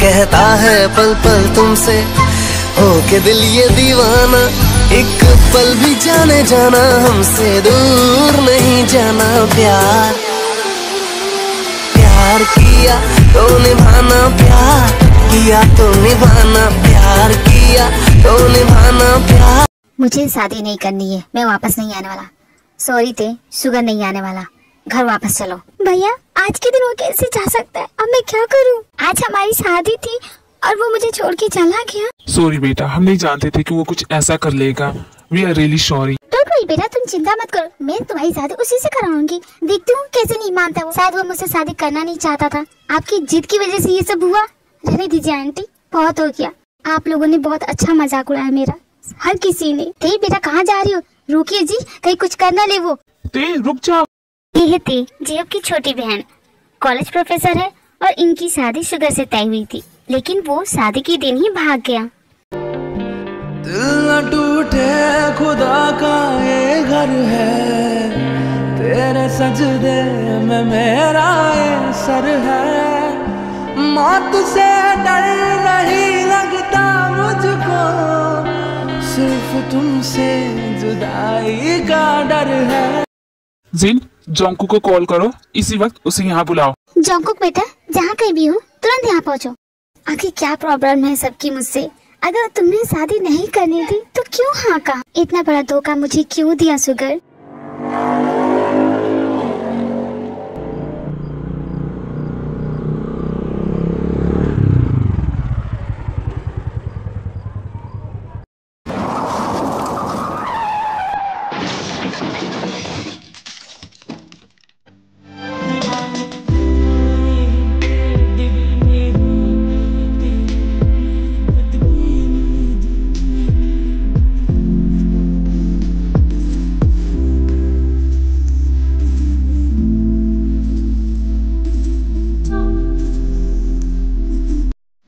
कहता है पल पल तुमसे हो के दिल ये दीवाना, एक पल भी जाने जाना हमसे दूर नहीं जाना। प्यार प्यार किया तो निभाना, प्यार किया तो निभाना, प्यार किया तो निभाना। प्यार मुझे शादी नहीं करनी है, मैं वापस नहीं आने वाला। सॉरी ते, शुगर नहीं आने वाला, घर वापस चलो। भैया आज के दिन वो कैसे जा सकता है, अब मैं क्या करूं? आज हमारी शादी थी और वो मुझे छोड़ के चला गया। सॉरी बेटा, हम नहीं जानते थे कि वो कुछ ऐसा कर लेगा। We are really sorry. Don't worry बेटा, तुम चिंता मत करो, मैं तुम्हारी शादी उसी से कराऊंगी। देखती हूँ कैसे नहीं मानता वो। शायद वो मुझसे शादी करना नहीं चाहता था, आपकी जिद की वजह से ये सब हुआ। रहने दीजिए आंटी, बहुत हो गया। आप लोगों ने बहुत अच्छा मजाक उड़ाया मेरा, हर किसी ने। ते बेटा कहाँ जा रही हो? रुकिए जी, कहीं कुछ करना ले वो। ते रुक जा। ये है ते, जेब की छोटी बहन, कॉलेज प्रोफेसर है और इनकी शादी शुगर से तय हुई थी, लेकिन वो शादी के दिन ही भाग गया। दिल न टूटे खुदा का ये घर है, तेरे सजदे में मेरा ये सर है। मौत से डर नहीं लगता मुझको, सिर्फ तुमसे जुदाई का डर है। जिन, जोंकू को कॉल करो, इसी वक्त उसे यहाँ बुलाओ। जोंकुक बेटा, जहाँ कहीं भी हो तुरंत यहाँ पहुँचो। आखिर क्या प्रॉब्लम है सबकी मुझसे? अगर तुमने शादी नहीं करनी थी तो क्यों हाँ कहा? इतना बड़ा धोखा मुझे क्यों दिया शुगर?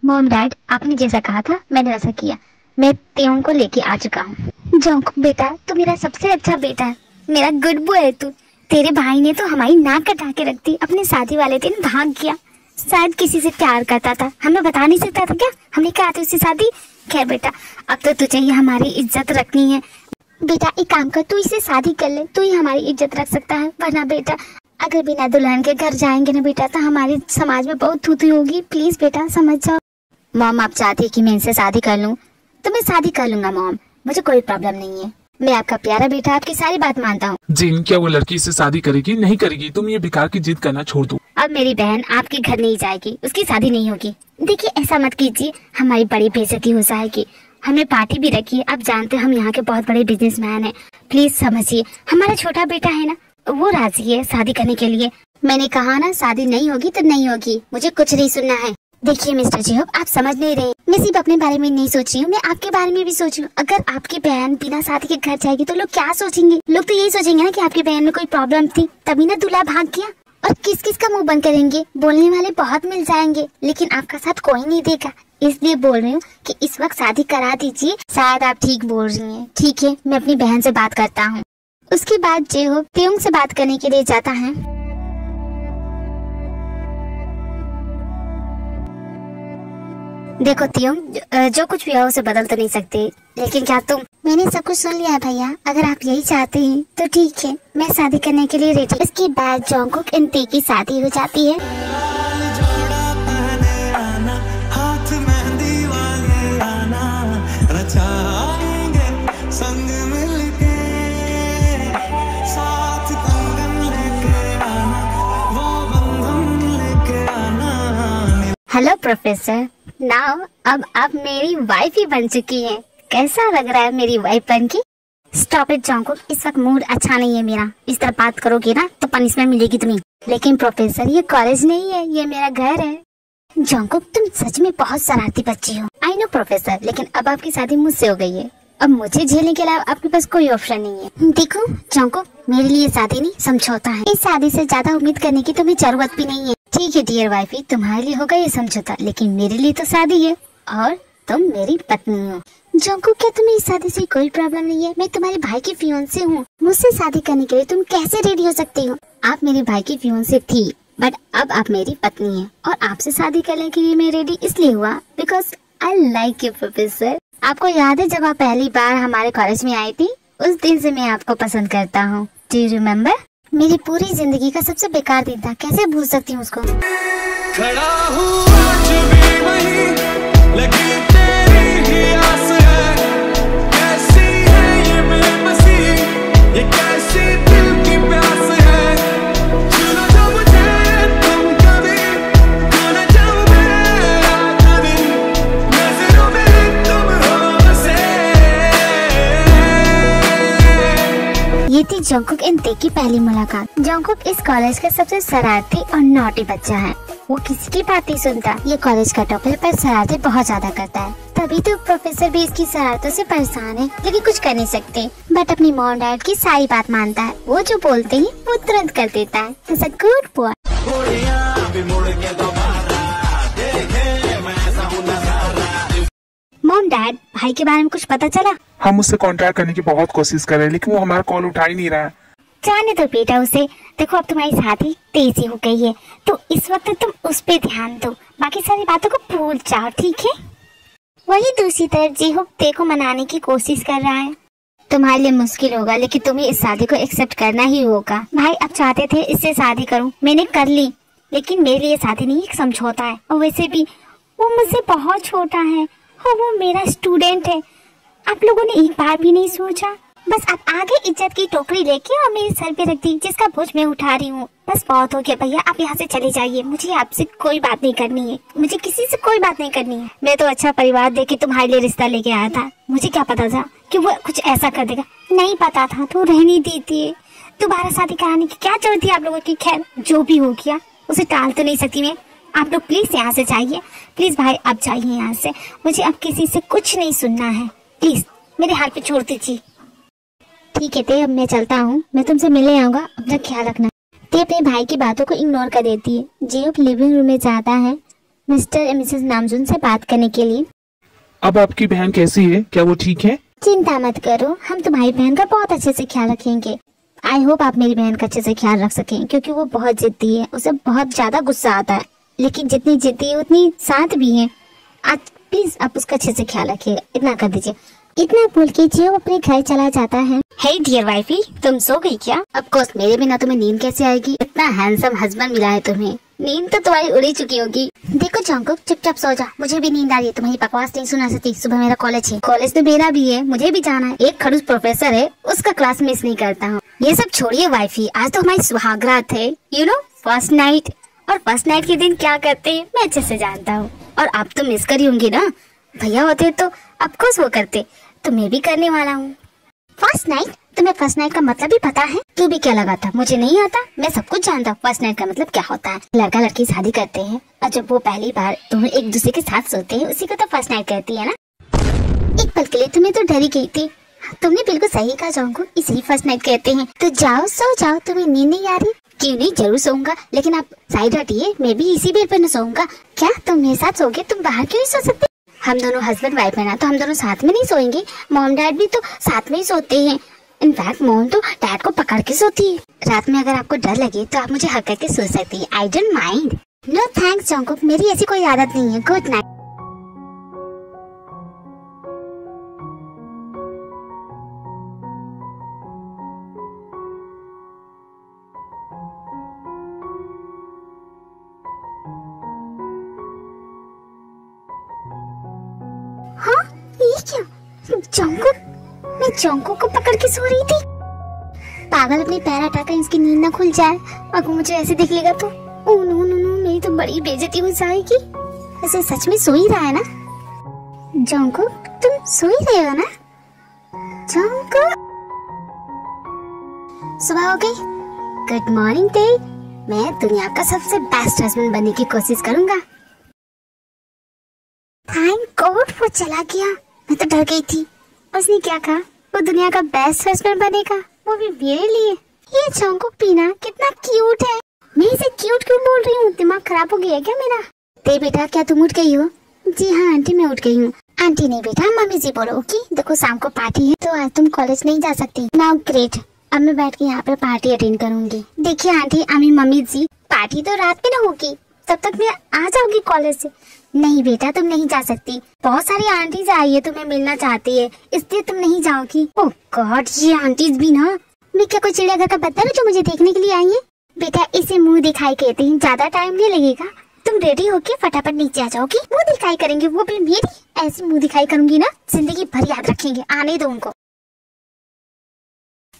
मॉम डैड, आपने जैसा कहा था मैंने वैसा किया। मैं तेयों को लेके आ चुका हूँ। जोंकुक बेटा, तू मेरा सबसे अच्छा बेटा है, मेरा गुड बॉय है तू। तेरे भाई ने तो हमारी नाक कटा के रख दी, अपने शादी वाले दिन भाग गया। शायद किसी से प्यार करता था, हमें बता नहीं सकता था क्या? हमने कहा था उससे शादी। खैर बेटा, अब तो तुझे ही हमारी इज्जत रखनी है। बेटा एक काम कर, तू इससे शादी कर ले, तू ही हमारी इज्जत रख सकता है। वरना बेटा अगर बिना दुल्हन के घर जाएंगे ना बेटा, तो हमारे समाज में बहुत थूथी होगी। प्लीज बेटा समझ जाओ। मॉम आप चाहती है कि मैं इनसे शादी कर लूं तो मैं शादी कर लूंगा मॉम, मुझे कोई प्रॉब्लम नहीं है। मैं आपका प्यारा बेटा, आपकी सारी बात मानता हूँ। जिन, क्या वो लड़की इससे शादी करेगी? नहीं करेगी। तुम ये बेकार की जिद करना छोड़ दो। अब मेरी बहन आपके घर नहीं जाएगी, उसकी शादी नहीं होगी। देखिए ऐसा मत कीजिए, हमारी बड़ी बेइज्जती हो जाएगी। हमें पार्टी भी रखिए, आप जानते हैं हम यहाँ के बहुत बड़े बिजनेसमैन हैं। प्लीज समझिए, हमारा छोटा बेटा है ना, वो राजी है शादी करने के लिए। मैंने कहा ना शादी नहीं होगी तो नहीं होगी, मुझे कुछ नहीं सुनना है। देखिए मिस्टर जेहोब, आप समझ नहीं रहे। मैं सिर्फ अपने बारे में नहीं सोच रही हूँ, मैं आपके बारे में भी सोच रही हूँ। अगर आपकी बहन बिना शादी के घर जाएगी तो लोग क्या सोचेंगे? लोग तो यही सोचेंगे ना कि आपकी बहन में कोई प्रॉब्लम थी, तभी ना दूल्हा भाग गया। और किस किस का मुंह बंद करेंगे? बोलने वाले बहुत मिल जाएंगे, लेकिन आपका साथ कोई नहीं देगा। इसलिए बोल रही हूँ कि इस वक्त शादी करा दीजिए। शायद आप ठीक बोल रही हैं। ठीक है, मैं अपनी बहन से बात करता हूँ। उसके बाद जेहोब तेयोंग से बात करने के लिए जाता है। देखो तेयोंग, जो कुछ भी हो उसे बदल तो नहीं सकते, लेकिन क्या तुम? मैंने सब कुछ सुन लिया है भैया, अगर आप यही चाहते हैं तो ठीक है, मैं शादी करने के लिए रेडी। इसके बाद जोंकुक एंड ते की शादी हो जाती है। हेलो प्रोफेसर, नाउ अब आप मेरी वाइफ ही बन चुकी हैं। कैसा लग रहा है मेरी वाइफ बन के? स्टॉप इट जोंकुक, इस वक्त मूड अच्छा नहीं है मेरा। इस तरह बात करोगे ना तो पनिशमेंट मिलेगी तुम्हें। लेकिन प्रोफेसर ये कॉलेज नहीं है, ये मेरा घर है। जोंकुक तुम सच में बहुत शरारती बच्ची हो। आई नो प्रोफेसर, लेकिन अब आपकी शादी मुझसे हो गई है, अब मुझे झेलने के अलावा आपके पास कोई ऑप्शन नहीं है। देखो जोंकुक, मेरे लिए शादी नहीं समझौता है। इस शादी से ज्यादा उम्मीद करने की तुम्हें जरूरत भी नहीं है। ठीक है डियर वाइफी, तुम्हारे लिए होगा ये समझौता, लेकिन मेरे लिए तो शादी है और तुम मेरी पत्नी हो। जोंकुक क्या तुम्हें इस शादी से कोई प्रॉब्लम नहीं है? मैं तुम्हारे भाई की फियांसे हूँ, मुझसे शादी करने के लिए तुम कैसे रेडी हो सकती हो? आप मेरे भाई की फियांसे थी बट अब आप मेरी पत्नी हैं और आपसे शादी करने के लिए मैं रेडी इसलिए हुआ because I like you professor. आपको याद है जब आप पहली बार हमारे कॉलेज में आई थी, उस दिन से मैं आपको पसंद करता हूँ। Do you remember? मेरी पूरी जिंदगी का सबसे बेकार दिन था, कैसे भूल सकती हूँ उसको। खड़ा हूँ आज भी वहीं, लगी तेरी ही आस है, कैसी है ये बेबसी, ये कैसी दिल की प्यास है, चुनो जो मुझे तुम कभी, चुनो जब मेरा दिन, नजरों में तुम हो बसे। ये थी जंगकुक एंड ताe की पहली मुलाकात। जंगकुक इस कॉलेज का सबसे शरारती और नॉटी बच्चा है। वो किसी की बात नहीं सुनता। ये कॉलेज का टॉपर पर शरारतें बहुत ज्यादा करता है, तभी तो प्रोफेसर भी इसकी शरारतों से परेशान है, लेकिन कुछ कर नहीं सकते। बट अपनी मॉम डैड की सारी बात मानता है। वो जो बोलते हैं वो तुरंत कर देता है। He's a good boy। Mom dad, भाई के बारे में कुछ पता चला? हम उससे कांटेक्ट करने की बहुत कोशिश कर रहे हैं, लेकिन वो हमारा कॉल उठा ही नहीं रहा है। जाने दो बेटा उसे। देखो अब तुम्हारी शादी तेजी हो गई है, तो इस वक्त तुम उस पे ध्यान दो, बाकी सारी बातों को भूल जाओ, ठीक है? वही दूसरी तरफ जीहुक ताe को मनाने की कोशिश कर रहा है। तुम्हारे लिए मुश्किल होगा, लेकिन तुम्हें इस शादी को एक्सेप्ट करना ही होगा। भाई अब चाहते थे इससे शादी करूं, मैंने कर ली, लेकिन मेरे लिए शादी नहीं एक समझौता है। और वैसे भी वो मुझसे बहुत छोटा है और वो मेरा स्टूडेंट है। आप लोगों ने एक बार भी नहीं सोचा? बस आप आगे इज्जत की टोकरी लेके और मेरे सर पे रख दी, जिसका बोझ मैं उठा रही हूँ। बस बहुत हो गया भैया, आप यहाँ से चले जाइए। मुझे आपसे कोई बात नहीं करनी है, मुझे किसी से कोई बात नहीं करनी है। मैं तो अच्छा परिवार देख के तुम्हारे लिए रिश्ता लेके आया था। मुझे क्या पता था कि वो कुछ ऐसा कर देगा। नहीं पता था तो रहने देती है। दोबारा शादी कराने की क्या जरूरत थी आप लोगों की? खैर जो भी हो गया उसे टाल तो नहीं सकती मैं। आप लोग प्लीज यहाँ से जाइए। प्लीज भाई आप जाइए यहाँ से, मुझे अब किसी से कुछ नहीं सुनना है। प्लीज मेरे हाथ पे छोड़ दीजिए। ठीक है ताe, अब मैं चलता हूँ। मैं तुमसे मिलने आऊंगा, अपना ख्याल रखना। ताe अपने भाई की बातों को इग्नोर कर देती है। जीहुक लिविंग रूम में जाता है मिस्टर एंड मिसेस नामजून से बात करने के लिए। अब आपकी बहन कैसी है? क्या वो ठीक है? चिंता मत करो, हम तुम्हारी बहन का बहुत अच्छे से ख्याल रखेंगे। आई होप आप मेरी बहन का अच्छे से ख्याल रख सकें, क्योंकि वो बहुत जिद्दी है। उसे बहुत ज्यादा गुस्सा आता है, लेकिन जितनी जिद्दी है उतनी शांत भी है। आज प्लीज आप उसका अच्छे से ख्याल रखिए, इतना कर दीजिए। इतना बोल के जीहुक अपने घर चला जाता है। हे डियर वाइफी, तुम सो गई क्या? ऑफ कोर्स, मेरे बिना तुम्हें नींद कैसे आएगी? इतना हैंडसम हस्बैंड मिला है तुम्हें, नींद तो तुम्हारी उड़ी चुकी होगी। देखो जंगकुक, चुपचाप सो जा, मुझे भी नींद आ रही है। तुम्हारी बकवास नहीं सुना सकती। सुबह मेरा कॉलेज है। कॉलेज तो मेरा भी है, मुझे भी जाना है। एक खड़ूस प्रोफेसर है, उसका क्लास मिस नहीं करता हूँ। ये सब छोड़िए वाइफी, आज तो हमारी सुहागरात है, यू नो, फर्स्ट नाइट। और फर्स्ट नाइट के दिन क्या करते हैं मैं अच्छे से जानता हूँ। और आप तो मिस करी होंगी ना। भैया होते तो ऑफकोर्स वो करते, तो मैं भी करने वाला हूँ। First night? तुम्हें फर्स्ट नाइट का मतलब भी पता है? तू भी क्या लगा था मुझे नहीं आता? मैं सब कुछ जानता हूँ। फर्स्ट नाइट का मतलब क्या होता है। लड़का लड़की शादी करते हैं और जब वो पहली बार तुम्हें एक दूसरे के साथ सोते हैं, उसी को तो फर्स्ट नाइट कहती है ना। एक पल के लिए तुम्हें तो डरी गई थी। तुमने बिल्कुल सही कहा जंगकुक, इसी फर्स्ट नाइट कहते हैं। तो जाओ सो जाओ, तुम्हें नींद नहीं आ रही? क्यों नहीं, जरूर सोऊंगा, लेकिन आप साइड हटिए, मैं भी इसी बेड पर न सोऊंगा। क्या तुम मेरे साथ सोओगे? तुम बाहर क्यों नहीं सो सकते? हम दोनों हस्बैंड वाइफ है ना, तो हम दोनों साथ में नहीं सोएंगे। मॉम डैड भी तो साथ में ही सोते हैं। इनफैक्ट मॉम तो डैड को पकड़ के सोती है। रात में अगर आपको डर लगे तो आप मुझे हक करके सो सकती है। I don't mind. No thanks Jungkook, मेरी ऐसी कोई आदत नहीं है। Good night. हाँ ये क्या? जंगकुक, मैं जंगकुक को पकड़ के सो रही थी। पागल, अपने पैर हटाकर इसकी नींद ना खुल जाए। अगर मुझे ऐसे दिख लेगा तो ओह नो नो नो, मेरी तो बड़ी बेइज्जती हो जाएगी। ऐसे सच में सो ही रहा है ना? जंगकुक तुम सो ही रहे हो ना? जंगकुक, सुबह हो गई। गुड मॉर्निंग ताe। मैं दुनिया का सबसे बेस्ट हस्बैंड बनने की कोशिश करूंगा। थैंक गॉड वो चला गया, मैं तो डर गई थी। उसने क्या कहा? वो दुनिया का बेस्ट हस्बैंड बनेगा, वो भी मेरे लिए। ये जंगकुक पीना कितना क्यूट है। मैं इसे क्यूट क्यों बोल रही हूँ? दिमाग खराब हो गया क्या मेरा? ताe बेटा, क्या तुम उठ गई हो? जी हाँ आंटी, मैं उठ गई हूँ। आंटी नहीं बेटा, मम्मी जी बोलो। ओके, देखो शाम को पार्टी है तो आज तुम कॉलेज नहीं जा सकती। नाउ ग्रेट, अब मैं बैठ के यहाँ पे पार्टी अटेंड करूंगी। देखिए आंटी, আমি मम्मी जी पार्टी तो रात में ना होगी, तब तक मैं आ जाऊंगी कॉलेज से। नहीं बेटा, तुम नहीं जा सकती, बहुत सारी आंटीज आई है, तुम्हें मिलना चाहती है, इसलिए तुम नहीं जाओगी। ओह गॉड, ये आंटीज भी ना, मैं क्या कोई चिड़ियाघर का बंदर हूँ जो मुझे देखने के लिए आई है? बेटा इसे मुंह दिखाई कहते हैं, ज्यादा टाइम नहीं लगेगा, तुम रेडी होके फटाफट नीचे आ जाओगी। मुंह दिखाई करेंगे, वो भी मेरी ऐसी मुंह दिखाई करूंगी ना, जिंदगी भर याद रखेंगे। आने दो उनको।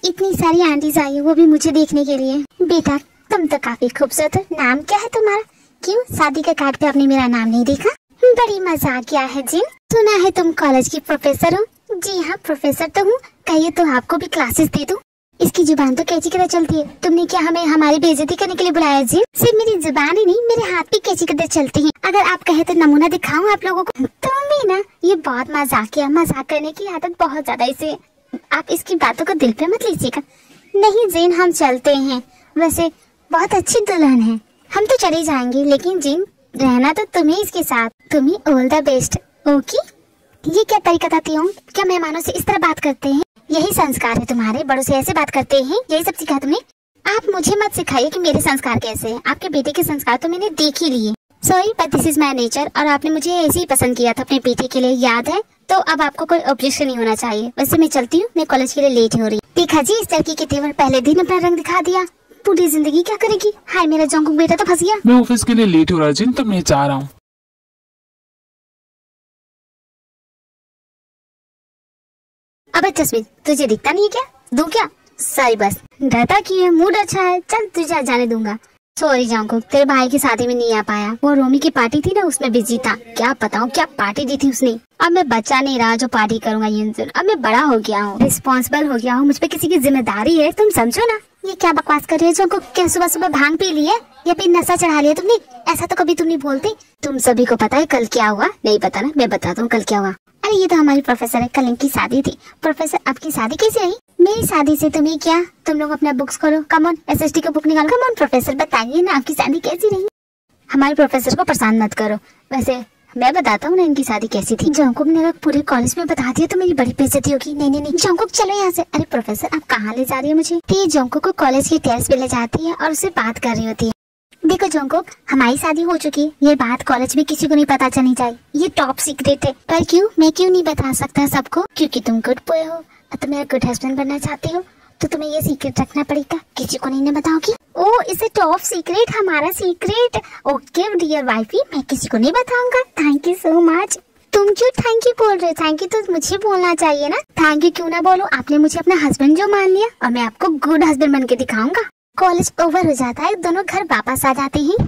इतनी सारी आंटीज आई है, वो भी मुझे देखने के लिए। बेटा तुम तो काफी खूबसूरत हो, नाम क्या है तुम्हारा? क्यों शादी के कार्ड पे आपने मेरा नाम नहीं देखा? बड़ी मजाकिया है जिन, सुना है तुम कॉलेज की प्रोफेसर हो। जी हाँ प्रोफेसर तो हूँ, कहिए तो आपको भी क्लासेस दे दूँ। इसकी जुबान तो कैची तरह चलती है, तुमने क्या हमें हमारी बेइज्जती करने के लिए बुलाया जिन? सिर्फ मेरी जुबान ही नहीं, मेरे हाथ भी कैची तरह चलते हैं। अगर आप कहे तो नमूना दिखाऊं आप लोगों को। तुम भी ना, ये बहुत मजाकिया, मजाक करने की आदत बहुत ज्यादा, इसे आप इसकी बातों को दिल पे मत लीजिएगा। नहीं जिन, हम चलते हैं, वैसे बहुत अच्छी दुल्हन है, हम तो चले जाएंगे, लेकिन जिन रहना तो तुम्हें इसके साथ। तुम्हें ऑल द बेस्ट। ओके, ये क्या तरीका था तियोंग? क्या मेहमानों से इस तरह बात करते हैं? यही संस्कार है तुम्हारे, बड़ों से ऐसे बात करते हैं, यही सब सीखा तुमने? आप मुझे मत सिखाइए कि मेरे संस्कार कैसे हैं, आपके बेटे के संस्कार तो मैंने देख ही लिए। Sorry but this is my nature, और आपने मुझे ऐसे ही पसंद किया था अपने बेटे के लिए, याद है? तो अब आपको कोई ऑब्जेक्शन नहीं होना चाहिए। वैसे मैं चलती हूँ, मैं कॉलेज के लिए लेट हो रही। देखा जी, इस लड़की के तेवर पहले दिन अपना रंग दिखा दिया, पूरी जिंदगी क्या करेगी? हाय मेरा जोंगकुक बेटा तो फंस गया। मैं ऑफिस के लिए लेट हो रहा जिन, तो मैं जा रहा हूँ। अबे जस्मीन, तुझे दिखता नहीं है क्या? दूं क्या? सॉरी बस, डरता क्यों है? मूड अच्छा है, चल तुझे जाने दूंगा। सॉरी जोंगकुक, तेरे भाई की शादी में नहीं आ पाया, वो रोमी की पार्टी थी ना, उसमें बिजी था। क्या बताऊँ क्या पार्टी दी थी उसने। अब मैं बच्चा नहीं रहा जो पार्टी करूंगा ये, अब मैं बड़ा हो गया हूँ, रिस्पॉन्सिबल हो गया हूँ, मुझ पे किसी की जिम्मेदारी है, तुम समझो ना। ये क्या बकवास कर रहे हो जोंगकुक? क्या सुबह सुबह भांग पी ली है या फिर नशा चढ़ा लिया तुमने? ऐसा तो कभी तुम नहीं बोलते। तुम सभी को पता है कल क्या हुआ? नहीं पता ना, मैं बताता हूँ कल क्या हुआ। अरे ये तो हमारी प्रोफेसर है, कल इनकी शादी थी। प्रोफेसर आपकी शादी कैसे रही? मेरी शादी से तुम्हें क्या? तुम लोग अपना बुक्स खोलो, कम ऑन एसएसटी का बुक निकालो। कम ऑन प्रोफेसर बताइए ना आपकी शादी कैसी रही? हमारे प्रोफेसर को परेशान मत करो, वैसे मैं बताता हूँ ना इनकी शादी कैसी थी। जोंगकुक ने अगर पूरे कॉलेज में बता दिया तो मेरी बड़ी बेइज्जती होगी। नहीं नहीं नहीं जोंगकुक चलो यहाँ से। अरे प्रोफेसर आप कहाँ ले जा रही है मुझे? तो ये जोंगकुक को कॉलेज के टेरेस पे ले जाती है और उससे बात कर रही होती है। देखो जोंगकुक, हमारी शादी हो चुकी है, ये बात कॉलेज में किसी को नहीं पता चलनी चाहिए, ये टॉप सीक्रेट है। पर क्यों? मैं क्यों नहीं बता सकता सबको? क्योंकि तुम गुड बॉय हो और तुम मेरा गुड हस्बैंड बनना चाहते हो, तो तुम्हें ये सीक्रेट रखना पड़ेगा, किसी को नहीं बताओगी। ओ इसे टॉप सीक्रेट, हमारा सीक्रेट। ओके डियर वाइफी, मैं किसी को नहीं बताऊंगा। Thank you so much. तुम क्यों थैंक यू बोल रहे हो? थैंक यू तो मुझे बोलना चाहिए ना। थैंक यू क्यों ना बोलो, आपने मुझे अपना हस्बैंड जो मान लिया, और मैं आपको गुड हस्बैंड बन के दिखाऊंगा। कॉलेज ओवर हो जाता है, दोनों घर वापस आ जाते हैं।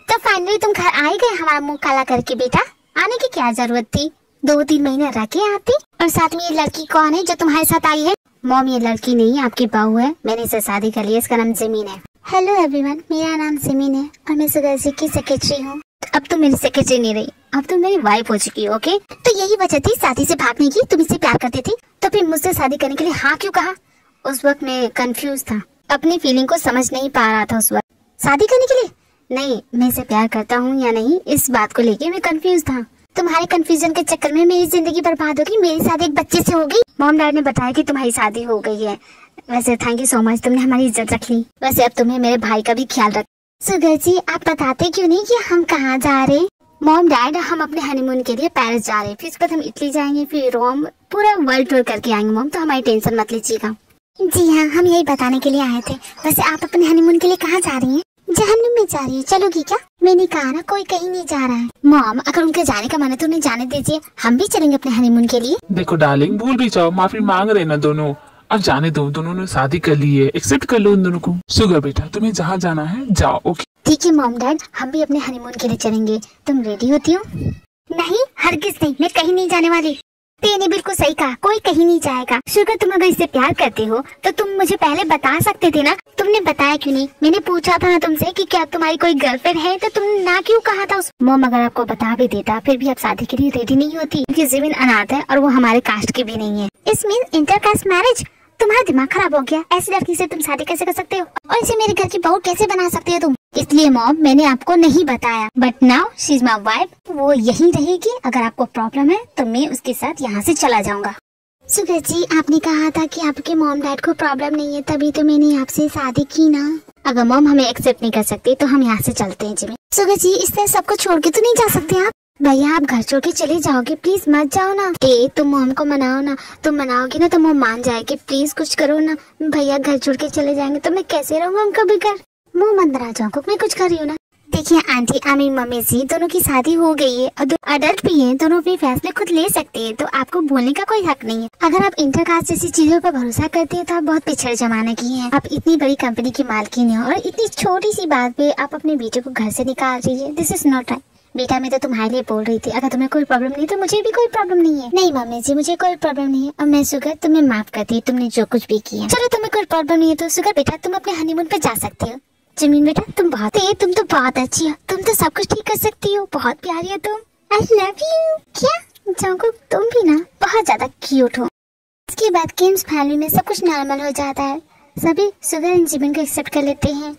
तो फाइनली तुम घर आ गए हमारा मुंह काला करके। बेटा आने की क्या जरूरत थी, 2-3 महीने रह के आती। और साथ में ये लड़की कौन है जो तुम्हारे साथ आई है? मॉम ये लड़की नहीं आपकी बहू है, मैंने इसे शादी कर लिया, इसका नाम जमीन है। हेलो एवरीवन, मेरा नाम जमीन है और मैं सुगर जी की सेक्रेटरी हूँ। अब तुम मेरी सेक्रेटरी नहीं रही, अब तुम मेरी वाइफ हो चुकी हो। ओके, तो यही वजह थी शादी से भागने की, तुम इससे प्यार करती थी, तो फिर मुझसे शादी करने के लिए हाँ क्यों कहा? उस वक्त मैं कंफ्यूज था, अपनी फीलिंग को समझ नहीं पा रहा था उस वक्त। शादी करने के लिए नहीं, मैं इसे प्यार करता हूँ या नहीं, इस बात को लेके मैं कंफ्यूज था। तुम्हारे कंफ्यूजन के चक्कर में मेरी जिंदगी बर्बाद होगी, मेरी शादी एक बच्चे से हो गई। मॉम डैड ने बताया कि तुम्हारी शादी हो गई है। वैसे थैंक यू सो मच, तुमने हमारी इज्जत रख ली। वैसे अब तुम्हें मेरे भाई का भी ख्याल रख। सुगर जी आप बताते क्यों नहीं कि हम कहाँ जा रहे हैं? मॉम डैड हम अपने हनीमून के लिए पेरिस जा रहे हैं, फिर उसके बाद हम इटली जाएंगे, फिर रोम, पूरा वर्ल्ड टूर करके आएंगे। मॉम तो हमारी टेंशन मत लीजिएगा। जी हाँ, हम यही बताने के लिए आए थे। वैसे आप अपने हनीमून के लिए कहाँ जा रही हैं? जहन्नुम में जा रही है, चलोगी क्या? मैंने कहा ना कोई कहीं नहीं जा रहा है। मॉम अगर उनके जाने का मन है तो उन्हें जाने दीजिए, हम भी चलेंगे अपने हनीमून के लिए। देखो डार्लिंग, भूल भी जाओ, माफी मांग रहे ना दोनों, अब जाने दो, दोनों ने शादी कर ली है, एक्सेप्ट कर लो उन दोनों को। सुगर बेटा तुम्हें जहाँ जाना है जाओ। ओके ठीक है मॉम डैड, हम भी अपने हनीमून के लिए चलेंगे, तुम रेडी होती हो? नहीं हरगिज नहीं, मैं कहीं नहीं जाने वाली। तेने बिल्कुल सही कहा, कोई कहीं नहीं जाएगा। शुगर तुम अगर इससे प्यार करते हो तो तुम मुझे पहले बता सकते थे ना, तुमने बताया क्यों नहीं? मैंने पूछा था ना तुमसे कि क्या तुम्हारी कोई गर्लफ्रेंड है, तो तुमने ना क्यों कहा था उस? मॉम अगर आपको बता भी देता फिर भी आप शादी के लिए रेडी नहीं होती, क्योंकि जमीन अनाथ है और वो हमारे कास्ट की भी नहीं है। इसमें इंटरकास्ट मैरिज? तुम्हारा दिमाग खराब हो गया, ऐसी लड़की से तुम शादी कैसे कर सकते हो, और इसे मेरे घर की बहू कैसे बना सकते हो तुम? इसलिए मॉम मैंने आपको नहीं बताया, but now she is my wife, वो यही रहेगी। अगर आपको प्रॉब्लम है तो मैं उसके साथ यहाँ से चला जाऊंगा। सुगर जी, आपने कहा था कि आपके मॉम डैड को प्रॉब्लम नहीं है, तभी तो मैंने आपसे शादी की ना। अगर मॉम हमें एक्सेप्ट नहीं कर सकती तो हम यहाँ से चलते हैं जिमी। सुगर जी, इस तरह सबको छोड़ के तो नहीं जा सकते आप। भैया आप घर छोड़ के चले जाओगे, प्लीज मत जाओ ना। तुम मॉम को मनाओ ना, तुम मनाओगे ना तो मॉम मान जाएगी। प्लीज कुछ करो ना। भैया घर छोड़ के चले जाएंगे तो मैं कैसे रहूँगा उनका बगैर। मुँह मत बना जाओ, मैं कुछ कर रही हूँ ना। देखिए आंटी, आमी, मम्मी जी दोनों की शादी हो गई है और अडल्ट भी हैं, दोनों अपने फैसले खुद ले सकते हैं, तो आपको बोलने का कोई हक नहीं है। अगर आप इंटरकास्ट जैसी चीजों पर भरोसा करते हैं तो आप बहुत पिछड़े जमाने की हैं। आप इतनी बड़ी कंपनी की मालकिन है और इतनी छोटी सी बात पे आप अपने बेटे को घर से निकाल रही है। This is not right. बेटा मैं तो तुम्हारे लिए बोल रही थी, अगर तुम्हें कोई प्रॉब्लम नहीं तो मुझे भी कोई प्रॉब्लम नहीं है। नहीं मम्मी जी, मुझे कोई प्रॉब्लम नहीं है और मैं सुगर तुम्हें माफ करती हूँ, तुमने जो कुछ भी किया। चलो तुम्हें कोई प्रॉब्लम नहीं है तो सुगर बेटा तुम अपने हनीमून पे जा सकते हो। जमीन बेटा तुम तो बहुत अच्छी हो, तुम तो सब कुछ ठीक कर सकती हो, बहुत प्यारी हो तुम। I love you. क्या जंकुक, तुम भी ना बहुत ज्यादा क्यूट हो। इसके बाद किम्स फैमिली में सब कुछ नॉर्मल हो जाता है, सभी सुगर एंड जिमिन को एक्सेप्ट कर लेते हैं।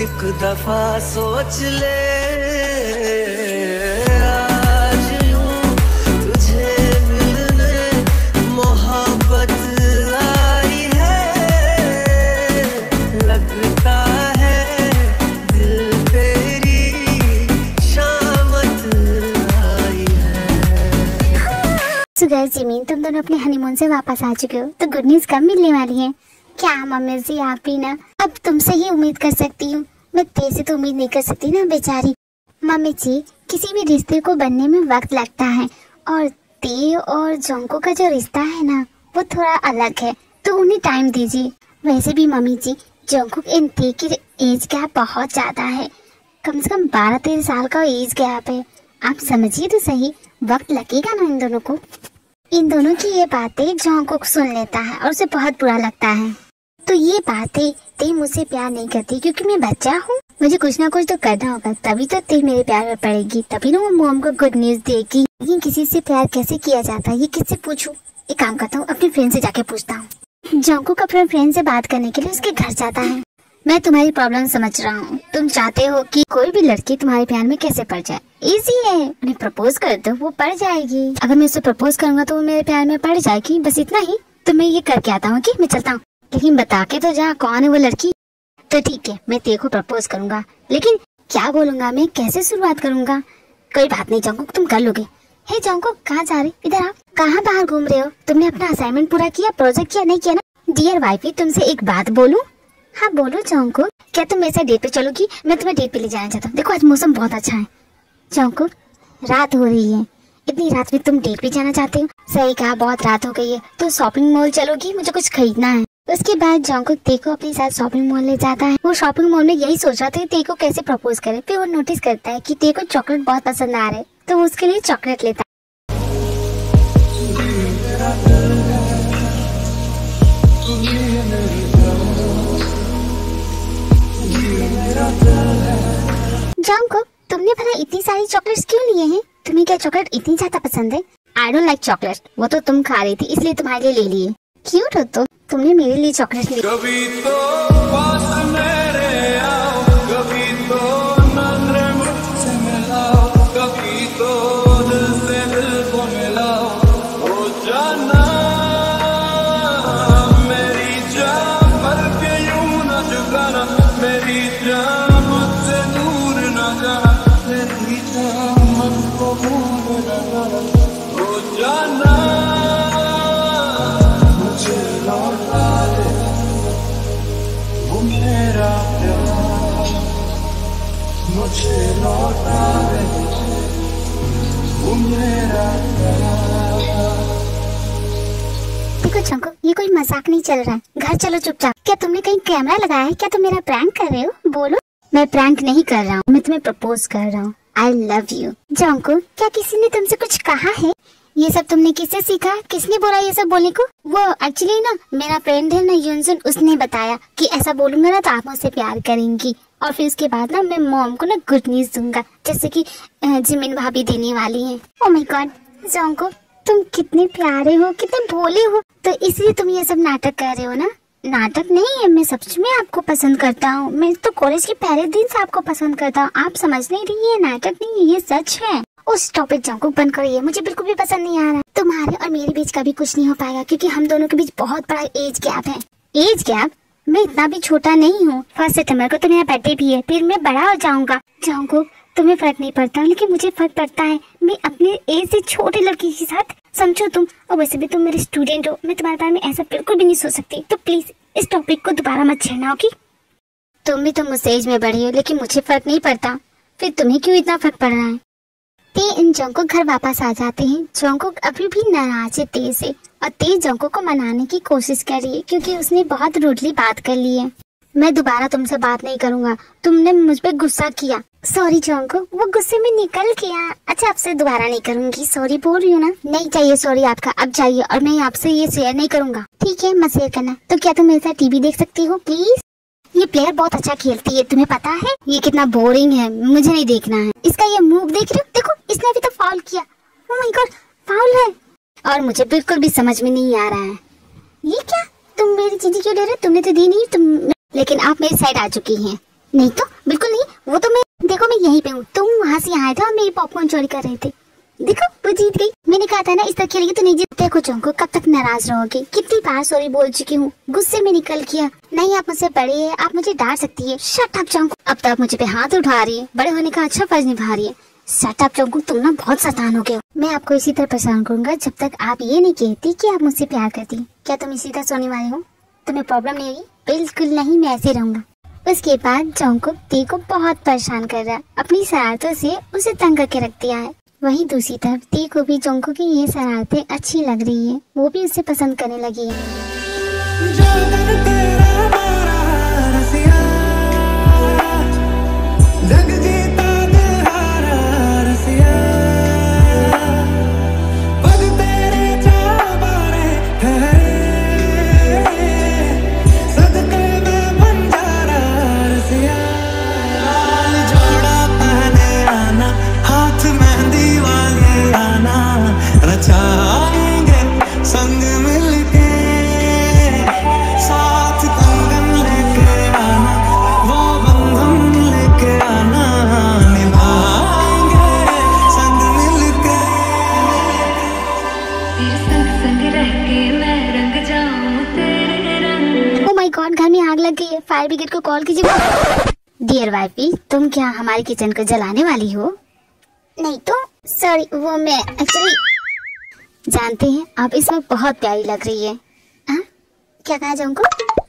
एक दफा सोच ले, आज यूं तुझे मिलने मोहब्बत आई है, लगता है दिल तेरी शामत आई है। सुगर जिमिन, तुम दोनों अपने हनीमून से वापस आ चुके हो तो गुड न्यूज कब मिलने वाली है? क्या मम्मी जी आप भी ना, अब तुमसे ही उम्मीद कर सकती हूँ, मैं तेरे से तो उम्मीद नहीं कर सकती ना बेचारी। मम्मी जी, किसी भी रिश्ते को बनने में वक्त लगता है और ते और जोंको का जो रिश्ता है ना वो थोड़ा अलग है, तो उन्हें टाइम दीजिए। वैसे भी मम्मी जी, जोंको एंड ते की एज गैप बहुत ज्यादा है, कम से कम 12-13 साल का एज गैप है। आप समझिए तो सही, वक्त लगेगा ना इन दोनों को। इन दोनों की ये बातें जोंको सुन लेता है और उसे बहुत बुरा लगता है। तो ये बातें ते मुझसे प्यार नहीं करती क्योंकि मैं बच्चा हूँ, मुझे कुछ ना कुछ तो करना होगा, तभी तो ते मेरे प्यार में पड़ेगी, तभी ना वो मॉम को गुड न्यूज देगी। लेकिन किसी से प्यार कैसे किया जाता है ये किससे पूछूं? एक काम करता हूँ, अपने फ्रेंड से जाके पूछता हूँ। जोंको अपने फ्रेंड से बात करने के लिए उसके घर जाता है। मैं तुम्हारी प्रॉब्लम समझ रहा हूँ, तुम चाहते हो कि कोई भी लड़की तुम्हारे प्यार में कैसे पड़ जाए। इजी है, उन्हें प्रपोज कर दो, वो पड़ जाएगी। अगर मैं उसे प्रपोज करूंगा तो वो मेरे प्यार में पड़ जाएगी, बस इतना ही। तो मैं ये करके आता हूँ कि मैं चलता हूँ, लेकिन बता के तो जा कौन है वो लड़की। तो ठीक है, मैं तेरे को प्रपोज करूंगा, लेकिन क्या बोलूंगा मैं, कैसे शुरुआत करूंगा? कोई बात नहीं जोंको, तुम कर लोगे। हे जोंको, कहाँ जा रही? इधर आओ। कहाँ बाहर घूम रहे हो? तुमने अपना असाइनमेंट पूरा किया, प्रोजेक्ट किया नहीं किया ना? डियर वाइफी, तुमसे एक बात बोलूं? हाँ बोलो जोंको। क्या तुम मेरे साथ डेट पे चलोगी? मैं तुम्हें डेट पे ले जाना चाहता हूँ। देखो आज मौसम बहुत अच्छा है। जोंको, रात हो रही है, इतनी रात में तुम डेट पे जाना चाहते हो? सही कहा, बहुत रात हो गई है। तो शॉपिंग मॉल चलोगी? मुझे कुछ खरीदना है। उसके बाद जोंको ते को अपने साथ शॉपिंग मॉल ले जाता है। वो शॉपिंग मॉल में यही सोच रहा था ते को कैसे प्रपोज करे। फिर वो नोटिस करता है कि ते को चॉकलेट बहुत पसंद आ रहा है, तो वो उसके लिए चॉकलेट लेता है। जोंको, तुमने भला इतनी सारी चॉकलेट्स क्यों लिए हैं? तुम्हें क्या चॉकलेट इतनी ज्यादा पसंद है? आई डोंट लाइक चॉकलेट, वो तो तुम खा रही थी इसलिए तुम्हारे लिए ले लिए। क्यूट हो तुमने मेरे लिए चॉकलेट ली। कभी तो पास मेरे आओ, कभी तो नजरें मुझसे मिलाओ, कभी तो दिल से दिल को मिलाओ। ओ जाना मेरी जान भर के यूं न झुकाना, मेरी जान मुझसे दूर न जाना, मेरी जान मुझको भूल न जाना। ओ जाना मेरा प्यार मुझे लौटा दे, वो मेरा प्यार। देखो जोंको, ये कोई मजाक नहीं चल रहा है, घर चलो चुपचाप। क्या तुमने कहीं कैमरा लगाया है? क्या तुम मेरा प्रैंक कर रहे हो? बोलो। मैं प्रैंक नहीं कर रहा हूँ, मैं तुम्हें प्रपोज कर रहा हूँ। I love you. जोंको, क्या किसी ने तुमसे कुछ कहा है? ये सब तुमने किससे सीखा? किसने बोला ये सब बोलने को? वो एक्चुअली ना मेरा फ्रेंड है ना युनसुन, उसने बताया कि ऐसा बोलूंगा ना तो आप मुझसे प्यार करेंगी और फिर उसके बाद ना मैं मॉम को ना गुड न्यूज दूंगा, जैसे कि जिमिन भाभी देने वाली हैं। ओह माय गॉड जंगकुक, तुम कितने प्यारे हो, कितने भोले हो, तो इसलिए तुम ये सब नाटक कर रहे हो ना? नाटक नहीं है, मैं सच में आपको पसंद करता हूँ। मैं तो कॉलेज के पहले दिन से आपको पसंद करता हूँ। आप समझ नहीं रही है, नाटक नहीं है, ये सच है। उस टॉपिक जंगकुक बंद करिए, मुझे बिल्कुल भी पसंद नहीं आ रहा। तुम्हारे और मेरे बीच कभी कुछ नहीं हो पाएगा क्योंकि हम दोनों के बीच बहुत बड़ा एज गैप है। Age gap? मैं इतना भी छोटा नहीं हूँ। 1 सितंबर को तो मेरा बर्थडे भी है, फिर मैं बड़ा हो जाऊंगा। जंगकुक तुम्हें फर्क नहीं पड़ता लेकिन मुझे फर्क पड़ता है। मैं अपने एज से छोटे लड़की के साथ, समझो तुम, और वैसे भी तुम मेरे स्टूडेंट हो, मैं तुम्हारे बारे में ऐसा बिल्कुल भी नहीं सोच सकती। तो प्लीज इस टॉपिक को दोबारा मत छेड़ना, ओके? तुम भी तो मुझसे एज में बड़ी हो लेकिन मुझे फर्क नहीं पड़ता, फिर तुम्हें क्यों इतना फर्क पड़ रहा है? ते इन जंगकुक घर वापस आ जाते हैं। जंगकुक अभी भी नाराज है ते से और ते जंगकुक को मनाने की कोशिश कर रही है क्योंकि उसने बहुत रूडली बात कर ली है। मैं दोबारा तुमसे बात नहीं करूंगा, तुमने मुझ पे गुस्सा किया। सॉरी जंगकुक, वो गुस्से में निकल गया। अच्छा आपसे दोबारा नहीं करूंगी, सॉरी बोल रही हूँ ना। नहीं चाहिए सॉरी आपका, अब जाइए और मैं आपसे ये शेयर नहीं करूंगा। ठीक है मत शेयर करना। तो क्या तुम मेरे साथ टीवी देख सकती हो प्लीज? ये प्लेयर बहुत अच्छा खेलती है, तुम्हें पता है? ये कितना बोरिंग है, मुझे नहीं देखना है। इसका ये मूव देख रहे हो? देखो इसने अभी तो फाउल किया। ओह माय गॉड फाउल है और मुझे बिल्कुल भी समझ में नहीं आ रहा है। ये क्या, तुम मेरी चीजें क्यों ले रहे हो? तुमने तो दी नहीं तुम, लेकिन आप मेरी साइड आ चुकी हैं। नहीं तो बिल्कुल नहीं, वो तो मैं, देखो मैं यहीं पे हूँ, तुम वहाँ से आए थे और मेरी पॉपकॉर्न चोरी कर रहे थे। देखो वो जीत गई। मैंने कहा था ना इस तरह खेलेगी तो नहीं जीतते। कुछ को कब तक नाराज रहोगे? कितनी बार सॉरी बोल चुकी हूँ, गुस्से में निकल किया। नहीं आप मुझसे बड़े हैं, आप मुझे डांट सकती है। शट अप जंगकुक, अब तो आप मुझे पे हाथ उठा रही है, बड़े होने का अच्छा फर्ज निभा रही है। शट अप जंगकुक, तुम ना बहुत शैतान हो गए हो। मैं आपको इसी तरह परेशान करूंगा जब तक आप ये नहीं कहती कि आप मुझसे प्यार करती। क्या तुम इसी तरह सोने वाले हो? तुम्हें प्रॉब्लम नहीं होगी? बिल्कुल नहीं, मैं ऐसे रहूंगा। उसके बाद जंगकुक ते को बहुत परेशान कर रहा है, अपनी शरारतों से उसे तंग करके रख दिया है। वहीं दूसरी तरफ ते को भी जंगकुक की ये शरारतें अच्छी लग रही है, वो भी उसे पसंद करने लगी घर में आग लग गई है, फायर ब्रिगेड को कॉल कीजिए। डियर वाइफी, तुम क्या हमारे किचन को जलाने वाली हो? नहीं तो सॉरी, वो मैं एक्चुअली, जानते हैं आप इस वक्त बहुत प्यारी लग रही है। क्या कहा जंगकुक?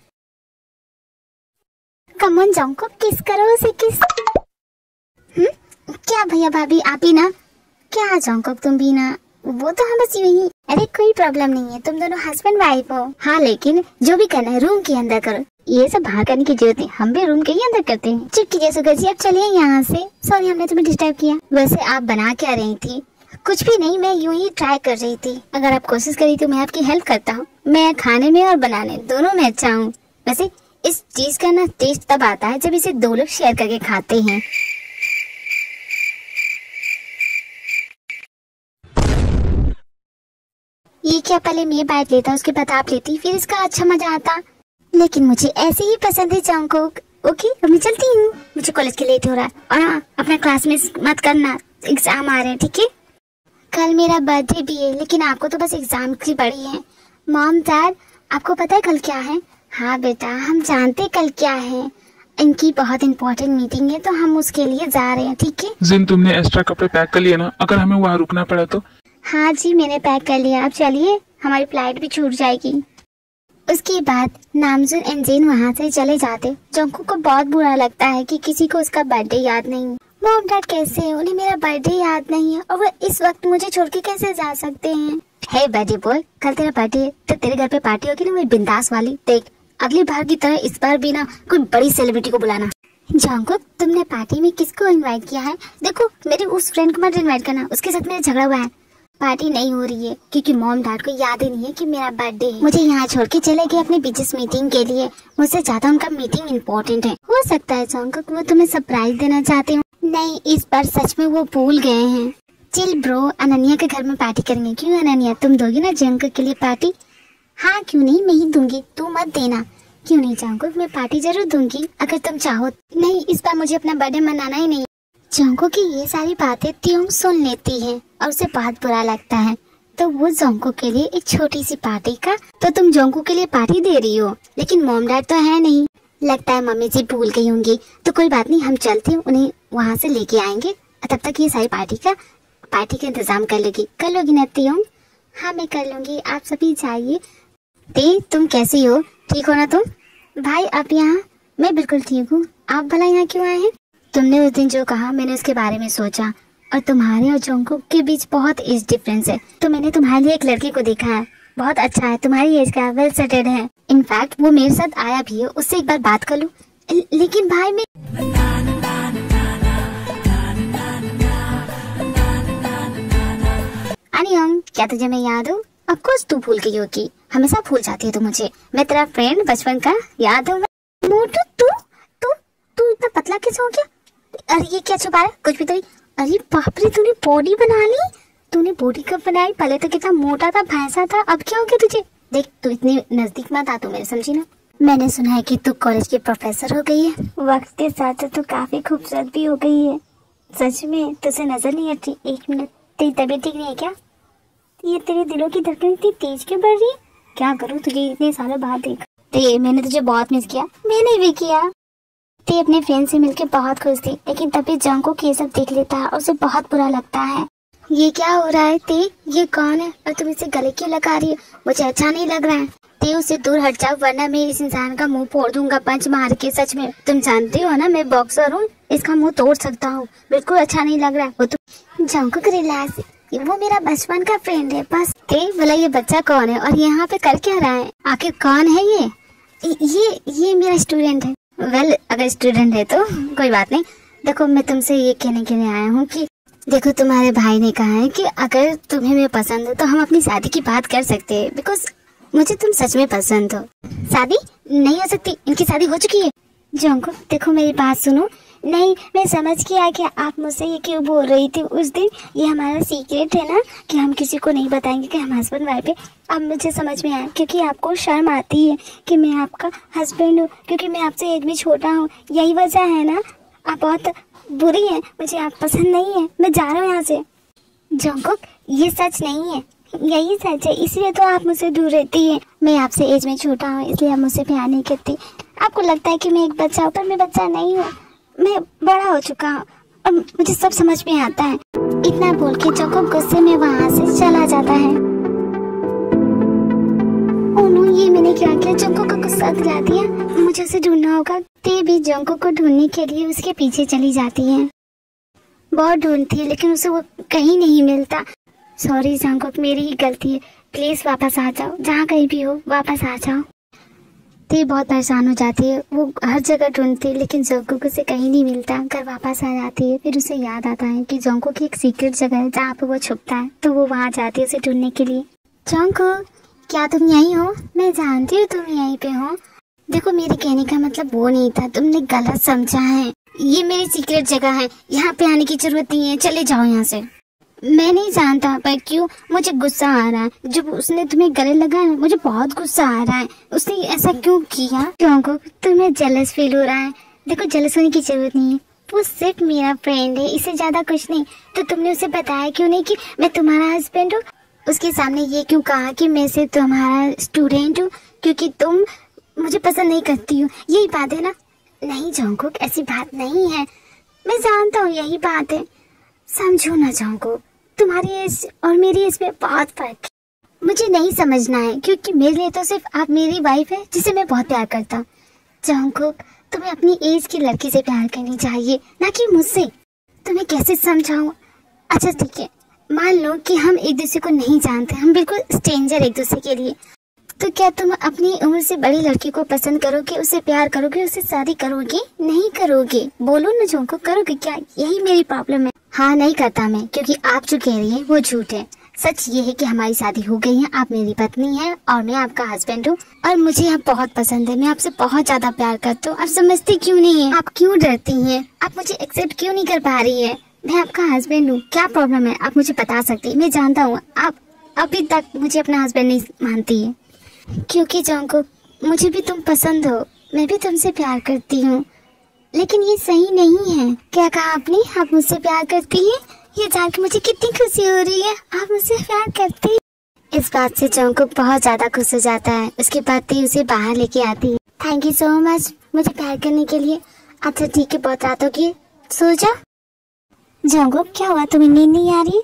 कम ऑन जंगकुक, किस करो उसे किस। क्या भैया भाभी आप ही ना? क्या जंगकुक तुम भी ना? वो तो हम बस यूं ही। अरे कोई प्रॉब्लम नहीं है, तुम दोनों हस्बैंड वाइफ हो। हाँ लेकिन जो भी करना है रूम के अंदर करो, ये सब बाहर करने की जरूरत नहीं, हम भी रूम के ही अंदर करते हैं। चुप कीजिए सुगर जी, अब चलिए यहाँ से। सॉरी हमने तुम्हें डिस्टर्ब किया। वैसे आप बना क्या रही थी? कुछ भी नहीं, मैं यूं ही ट्राई कर रही थी। अगर आप कोशिश करी तो मैं आपकी हेल्प करता हूँ। मैं खाने में और बनाने दोनों में अच्छा हूँ। वैसे इस चीज का ना टेस्ट तब आता है जब इसे 2 लोग शेयर करके खाते हैं। ये क्या, पहले मैं बाइट लेता उसके बाद आप लेती, फिर इसका अच्छा मजा आता। लेकिन मुझे ऐसे ही पसंद है जंगकुक। ओके अब मैं चलती हूँ, मुझे कॉलेज के लेट हो रहा है। और हाँ अपना क्लास मिस मत करना, एग्जाम आ रहे हैं ठीक है? कल मेरा बर्थडे भी है लेकिन आपको तो बस एग्जाम की पड़ी है। मॉम डैड आपको पता है कल क्या है? हाँ बेटा हम जानते कल क्या है, इनकी बहुत इंपॉर्टेंट मीटिंग है तो हम उसके लिए जा रहे हैं ठीक है? जिन तुमने एक्स्ट्रा कपड़े पैक कर लिए ना, अगर हमें वहाँ रुकना पड़ा तो? हाँ जी मैंने पैक कर लिया, अब चलिए हमारी फ्लाइट भी छूट जाएगी। उसके बाद नामजुन एंड जिन वहाँ से चले जाते। जंगकुक को बहुत बुरा लगता है कि किसी को उसका बर्थडे याद नहीं है। मॉम डैड कैसे है, उन्हें मेरा बर्थडे याद नहीं है और वो इस वक्त मुझे छोड़ के कैसे जा सकते हैं? हे बर्थडे बॉय, कल तेरा बर्थडे तो तेरे घर पे पार्टी होगी ना, वही बिंदास वाली। देख अगली बार की तरह इस बार भी ना कोई बड़ी सेलिब्रिटी को बुलाना। जंगकुक तुमने पार्टी में किसको इनवाइट किया है? देखो मेरे उस फ्रेंड को मत इनवाइट करना, उसके साथ मेरा झगड़ा हुआ है। पार्टी नहीं हो रही है क्योंकि मॉम डैड को याद ही नहीं है कि मेरा बर्थडे है। मुझे यहाँ छोड़ के चले गए अपने बिजनेस मीटिंग के लिए। मुझसे ज्यादा उनका मीटिंग इम्पोर्टेंट है। हो सकता है जंगकुक वो तुम्हें सरप्राइज देना चाहते हो। नहीं, इस बार सच में वो भूल गए हैं। चिल ब्रो, अनन्या के घर में पार्टी करेंगे। क्यों अनन्या, तुम दोगी ना जंगकुक के लिए पार्टी? हाँ क्यों नहीं, मैं ही दूंगी, तू मत देना। क्यों नहीं जंगकुक, मैं पार्टी जरूर दूंगी अगर तुम चाहो। नहीं, इस बार मुझे अपना बर्थडे मनाना ही नहीं। जंगकुक की ये सारी बातें त्योंग सुन लेती है और उसे बहुत बुरा लगता है। तो वो जंगकुक के लिए एक छोटी सी पार्टी का, तो तुम जंगकुक के लिए पार्टी दे रही हो, लेकिन मॉम डैड तो है नहीं। लगता है मम्मी जी भूल गई होंगी। तो कोई बात नहीं, हम चलते हैं, उन्हें वहाँ से लेके आएंगे। तब तक ये सारी पार्टी का इंतजाम कर लोगी ना त्योंग? हाँ मैं कर लूंगी, आप सभी जाइए। ते तुम कैसी हो, ठीक हो ना तुम? भाई आप यहाँ? मैं बिल्कुल ठीक हूँ। आप भला यहाँ क्यों आए हैं? तुमने उस दिन जो कहा मैंने उसके बारे में सोचा, और तुम्हारे और जंगकुक के बीच बहुत एज डिफरेंस है। तो मैंने तुम्हारे लिए एक लड़के को देखा है, बहुत अच्छा है, तुम्हारी एज का, वेल सेटेड है। इनफैक्ट वो मेरे साथ आया भी है, उससे एक बार बात कर लूं। लेकिन भाई मैं अनियंग, क्या तुझे मैं याद हूँ? ऑफकोर्स तू भूल गई होगी, हमेशा भूल जाती है तू मुझे। मैं तेरा फ्रेंड बचपन का, याद हूँ मैं। मोटू तू इतना पतला कैसे हो गया? अरे ये क्या छुपा रहा है, कुछ भी तो नहीं। अरे बाप रे, तूने बॉडी बना ली। तूने बॉडी कब बनाई? पहले तो कितना मोटा था, भैंसा था, अब क्या हो गया तुझे? देख तू इतनी नजदीक मत आ, तू मेरे समझी ना। मैंने सुना है कि तू कॉलेज की प्रोफेसर हो गई है। वक्त के साथ तू काफी खूबसूरत भी हो गई है। सच में तुझे नजर नहीं आती। एक मिनट, तेरी तबीयत ठीक नहीं है क्या? ये तेरे दिलों की धड़कन इतनी तेज क्यों बढ़ रही है? क्या करूँ तुझे इतने सालों बाद देख। मैंने तुझे बहुत मिस किया। मैंने भी किया। ते अपने फ्रेंड से मिलकर बहुत खुश थी, लेकिन तभी जंगकुक ये सब देख लेता है और उसे बहुत बुरा लगता है। ये क्या हो रहा है ते? ये कौन है और तुम इसे गले क्यों लगा रही हो? मुझे अच्छा नहीं लग रहा है। ते उससे दूर हट जाओ वरना मैं इस इंसान का मुंह फोड़ दूंगा पंच मार के। सच में तुम जानते हो ना मैं बॉक्सर हूँ, इसका मुंह तोड़ सकता हूँ। बिल्कुल अच्छा नहीं लग रहा है। वो तो जंगकुक रिलैक्स, वो मेरा बचपन का फ्रेंड है बस। बोला ये बच्चा कौन है और यहाँ पे कर क्या रहा है? आखिर कौन है ये मेरा स्टूडेंट है। वेल अगर स्टूडेंट है तो कोई बात नहीं। देखो मैं तुमसे ये कहने के लिए आया हूँ कि देखो तुम्हारे भाई ने कहा है कि अगर तुम्हें मैं पसंद हो तो हम अपनी शादी की बात कर सकते हैं, बिकॉज मुझे तुम सच में पसंद हो। शादी नहीं हो सकती, इनकी शादी हो चुकी है। जंगकुक देखो मेरी बात सुनो। नहीं मैं समझ गया कि आप मुझसे ये क्यों बोल रही थी उस दिन। ये हमारा सीक्रेट है ना कि हम किसी को नहीं बताएंगे कि हम हस्बैंड वाइफ है। अब मुझे समझ में आया, क्योंकि आपको शर्म आती है कि मैं आपका हस्बैंड हूँ, क्योंकि मैं आपसे एज में छोटा हूँ। यही वजह है ना? आप बहुत बुरी हैं, मुझे आप पसंद नहीं है, मैं जा रहा हूँ यहाँ से। जंगकुक ये सच नहीं है, यही सच है, इसलिए तो आप मुझसे दूर रहती है। मैं आपसे एज में छोटा हूँ इसलिए आप मुझसे प्यार नहीं करती। आपको लगता है कि मैं एक बच्चा हूँ, पर मैं बच्चा नहीं हूँ, मैं बड़ा हो चुका हूँ और मुझे सब समझ में आता है। इतना बोल के जंगकुक गुस्से में वहाँ से चला जाता है। ओह नो, ये मैंने क्या किया? जंगकुक को गुस्सा दिला दिया। मुझे उसे ढूंढना होगा। ते भी जंगकुक को ढूंढने के लिए उसके पीछे चली जाती है। बहुत ढूंढती है लेकिन उसे वो कहीं नहीं मिलता। सॉरी जंगकुक, मेरी ही गलती है, प्लीज वापस आ जाओ, जहाँ कहीं भी हो वापस आ जाओ। ते बहुत परेशान हो जाती है, वो हर जगह ढूंढती है लेकिन जंगकुक उसे कहीं नहीं मिलता। घर वापस आ जाती है, फिर उसे याद आता है कि जंगकुक की एक सीक्रेट जगह है जहाँ पे वो छुपता है, तो वो वहाँ जाती है उसे ढूंढने के लिए। जंगकुक क्या तुम यहीं हो? मैं जानती हूँ तुम यहीं पे हो। देखो मेरे कहने का मतलब वो नहीं था, तुमने गलत समझा है। ये मेरी सीक्रेट जगह है, यहाँ पे आने की जरूरत नहीं है, चले जाओ यहाँ से। मैं नहीं जानता पर क्यों मुझे गुस्सा आ रहा है। जब उसने तुम्हें गले लगाया मुझे बहुत गुस्सा आ रहा है। उसने ऐसा क्यों किया? जंगकुक तुम्हें जेलस फील हो रहा है। देखो जेलस होने की जरूरत नहीं है, वो सिर्फ मेरा फ्रेंड है, इससे ज्यादा कुछ नहीं। तो तुमने उसे बताया क्यों नहीं कि मैं तुम्हारा हस्बैंड हूँ? उसके सामने ये क्यों कहा कि मैं सिर्फ तुम्हारा स्टूडेंट हूँ क्योंकि तुम मुझे पसंद नहीं करती हो? यही बात है ना? नहीं जंगकुक ऐसी बात नहीं है, मैं जानता हूँ यही बात है। समझो ना जंगकुक, तुम्हारी एज और मेरी एज में बहुत फर्क है। मुझे नहीं समझना है क्योंकि मेरे लिए तो सिर्फ आप मेरी वाइफ है जिसे मैं बहुत प्यार करता हूँ। जंगकुक तुम्हें अपनी एज की लड़की से प्यार करनी चाहिए, ना कि मुझसे। तुम्हें कैसे समझाऊं? अच्छा ठीक है, मान लो कि हम एक दूसरे को नहीं जानते, हम बिल्कुल स्ट्रेंजर एक दूसरे के लिए, तो क्या तुम अपनी उम्र से बड़ी लड़की को पसंद करोगे, उसे प्यार करोगे, उससे शादी करोगे? नहीं करोगे। बोलो ना जंगकुक, करोगे क्या? यही मेरी प्रॉब्लम है। हाँ नहीं करता मैं, क्योंकि आप जो कह रही है वो झूठ है। सच ये है कि हमारी शादी हो गई है, आप मेरी पत्नी हैं और मैं आपका हस्बैंड हूँ और मुझे आप बहुत पसंद है। मैं आपसे बहुत ज्यादा प्यार करता हूँ। आप समझती क्यों नहीं है? आप क्यों डरती हैं? आप मुझे एक्सेप्ट क्यों नहीं कर पा रही है? मैं आपका हस्बैंड हूँ, क्या प्रॉब्लम है? आप मुझे बता सकती है। मैं जानता हूँ आप अभी तक मुझे अपना हस्बैंड नहीं मानती है, क्योंकि जंकुक मुझे भी तुम पसंद हो, मैं भी तुमसे प्यार करती हूँ, लेकिन ये सही नहीं है। क्या कहा आपने? आप मुझसे प्यार करती हैं? ये जान के मुझे कितनी खुशी हो रही है, आप मुझसे प्यार करती हैं। इस बात से जंकुक बहुत ज्यादा खुश हो जाता है। उसके बाद ती उसे बाहर लेके आती है। थैंक यू सो मच मुझे प्यार करने के लिए। अच्छा ठीक है, बहुत रात होगी, सो जा। जंकुक क्या हुआ, तुम्हें नींद नहीं आ रही?